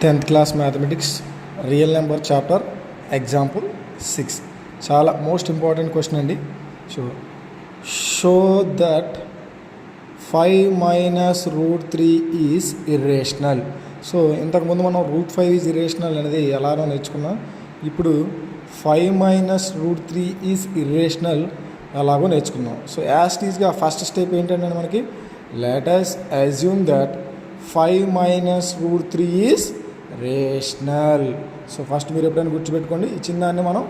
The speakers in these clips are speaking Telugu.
10th class mathematics real number chapter example 6 చాలా మోస్ట్ ఇంపార్టెంట్ క్వశ్చన్ అండి. Show that 5 minus √3 is irrational. So ఇంతకుముందు మనం √5 ఈజ్ ఇర్రేషనల్ అనేది ఎలానో నేర్చుకున్నాం. ఇప్పుడు 5 minus √3 ఈజ్ ఇర్రేషనల్ ఎలాగో నేర్చుకున్నాం. సో యాజ్ ఈజ్గా ఫస్ట్ స్టెప్ ఏంటంటే మనకి let us assume that 5 minus √3 is rational. So first మీరు ఎప్పుడైనా గుర్తుపెట్టుకోండి, ఇచ్చిన దాన్ని మనం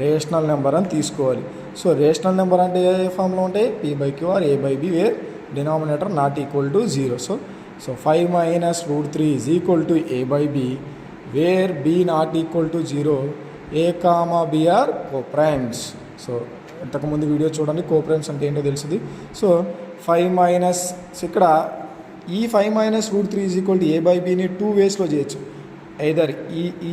రేషనల్ నెంబర్ అని తీసుకోవాలి. సో రేషనల్ నెంబర్ అంటే ఏ ఫామ్లో ఉంటాయి? p/q or a/b where denominator not equal to 0. So 5 minus √3 is equal to a/b where b not equal to 0. a, b are coprimes. So ఇంతకుముందు వీడియో చూడండి, కోప్రైమ్స్ అంటే ఏంటో తెలుస్తుంది. సో 5 minus ఇక్కడ ఈ 5 minus √3 ఈజ్ ఈక్వల్ టు a/bని 2 వేస్లో చేయొచ్చు. ఐదర్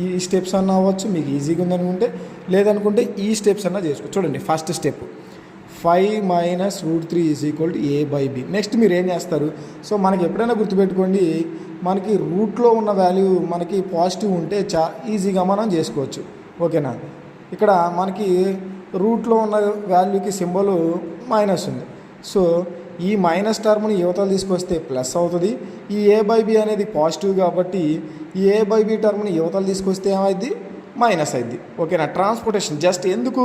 ఈ స్టెప్స్ అన్నా అవ్వచ్చు, మీకు ఈజీగా ఉందనుకుంటే, లేదనుకుంటే ఈ స్టెప్స్ అన్నా చేసుకోవచ్చు. చూడండి, first step 5 minus √3 is equal to a/b. Next మీరు ఏం చేస్తారు? సో మనకి ఎప్పుడైనా గుర్తుపెట్టుకోండి, మనకి రూట్లో ఉన్న వాల్యూ మనకి పాజిటివ్ ఉంటే ఈజీగా మనం చేసుకోవచ్చు. ఓకేనా? ఇక్కడ మనకి రూట్లో ఉన్న వాల్యూకి సింబల్ మైనస్ ఉంది. సో ఈ మైనస్ టర్మ్ని యువతలు తీసుకొస్తే ప్లస్ అవుతుంది. ఈ a/b అనేది పాజిటివ్ కాబట్టి ఈ a/b టర్మ్ని యువతలు తీసుకొస్తే ఏమైంది? మైనస్ అయింది. ఓకేనా? ట్రాన్స్పోర్టేషన్ జస్ట్ ఎందుకు,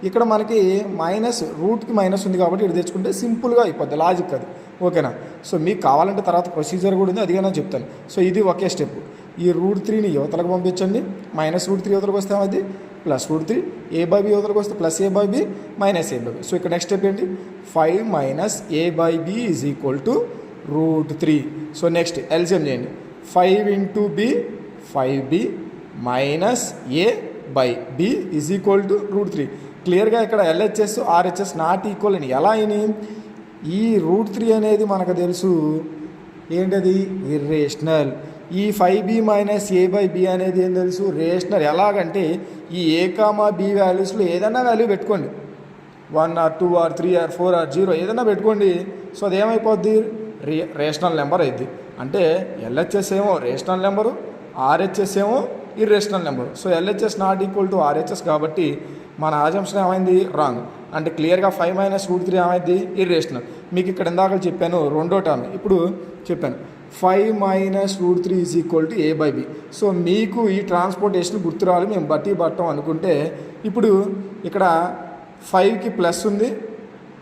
ఇక్కడ మనకి మైనస్ రూట్కి మైనస్ ఉంది కాబట్టి ఇది తెచ్చుకుంటే సింపుల్గా అయిపోద్ది, లాజిక్ అది. ఓకేనా? సో మీకు కావాలంటే తర్వాత ప్రొసీజర్ కూడా ఉంది, అదిగా నేను చెప్తాను. సో ఇది ఒకే స్టెప్. ఈ √3ని యువతలకు పంపించండి. మైనస్ √3 యువతలకు వస్తే ఏమైంది? ప్లస్ √3. a/b యువతలకు వస్తే plus a/b minus a/b. So ఇక్కడ నెక్స్ట్ స్టెప్ ఏంటి? 5 minus a/b is equal to √3. So next LCM చేయండి. 5 into b 5b minus a/b is equal to √3. క్లియర్గా ఇక్కడ LHS RHS నాట్ ఈక్వల్ అని ఎలా అయినాయి? ఈ √3 అనేది మనకు తెలుసు ఏంటది? ఇర్రేషనల్. ఈ 5b మైనస్ a/b అనేది ఏం తెలుసు? రేషనల్. ఎలాగంటే ఈ a, b వాల్యూస్లో ఏదైనా వాల్యూ పెట్టుకోండి, 1 or 2 or 3 or 4 or 0 ఏదైనా పెట్టుకోండి. సో అదేమైపోద్ది? రేషనల్ నెంబర్ అయింది. అంటే LHS ఏమో రేషనల్ నెంబరు, RHS ఏమో irrational number. So LHS not equal to RHS కాబట్టి మన అజంప్షన్ ఏమైంది? రాంగ్. అంటే క్లియర్గా 5 minus √3 ఏమైంది? ఇర్రేషనల్. మీకు ఇక్కడ ఇందాక చెప్పాను రెండో టర్మ్, ఇప్పుడు చెప్పాను 5 minus √3 is equal to a/b. So మీకు ఈ ట్రాన్స్పోర్టేషన్ గుర్తు రావాలి, మేము బట్టి పట్టం అనుకుంటే, ఇప్పుడు ఇక్కడ 5కి ప్లస్ ఉంది,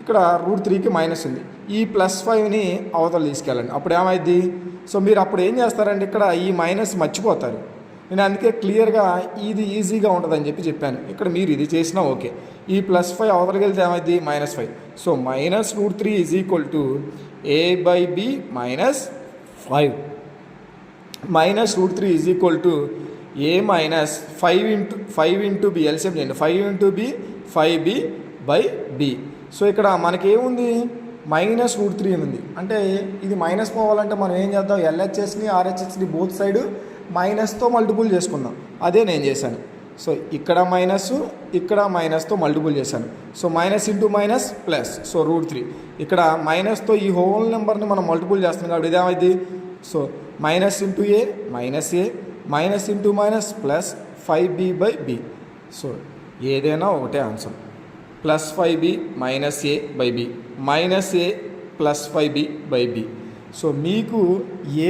ఇక్కడ √3కి మైనస్ ఉంది. ఈ +5ని అవతల తీసుకెళ్ళండి, అప్పుడు ఏమైంది? సో మీరు అప్పుడు ఏం చేస్తారంటే ఇక్కడ ఈ మైనస్ మర్చిపోతారు. నేను అందుకే క్లియర్గా ఇది ఈజీగా ఉంటుందని చెప్పాను. ఇక్కడ మీరు ఇది చేసినా ఓకే. ఈ +5 అవతలకి వెళ్తే ఏమైంది? -5. So minus √3 is equal to a/b minus 5 minus √3 is equal to a minus 5 into b. LCM చేయండి. 5 into b 5b by b. So ఇక్కడ మనకేముంది? మైనస్ √3 ఉంది. అంటే ఇది మైనస్ పోవాలంటే మనం ఏం చేద్దాం? LHSని RHSని బోత్ సైడ్ మైనస్తో మల్టిపుల్ చేసుకుందాం. అదే నేను చేశాను. సో ఇక్కడ మైనస్, ఇక్కడ మైనస్తో మల్టిపుల్ చేశాను. So minus into minus plus. So √3 ఇక్కడ మైనస్తో ఈ హోల్ నెంబర్ని మనం మల్టిపుల్ చేస్తున్నాం కాబట్టి ఇదేమైంది? So minus into a minus into minus plus 5b by b. So ఏదైనా ఒకటే answer. +5b minus a/b minus a plus 5b by b. So మీకు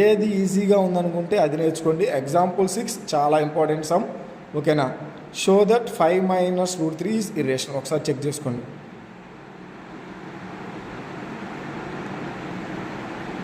ఏది ఈజీగా ఉందనుకుంటే అది నేర్చుకోండి. ఎగ్జాంపుల్ 6 చాలా ఇంపార్టెంట్ సమ్. ఓకేనా? Show that 5 minus √3 is irrational. ఒకసారి చెక్ చేసుకోండి.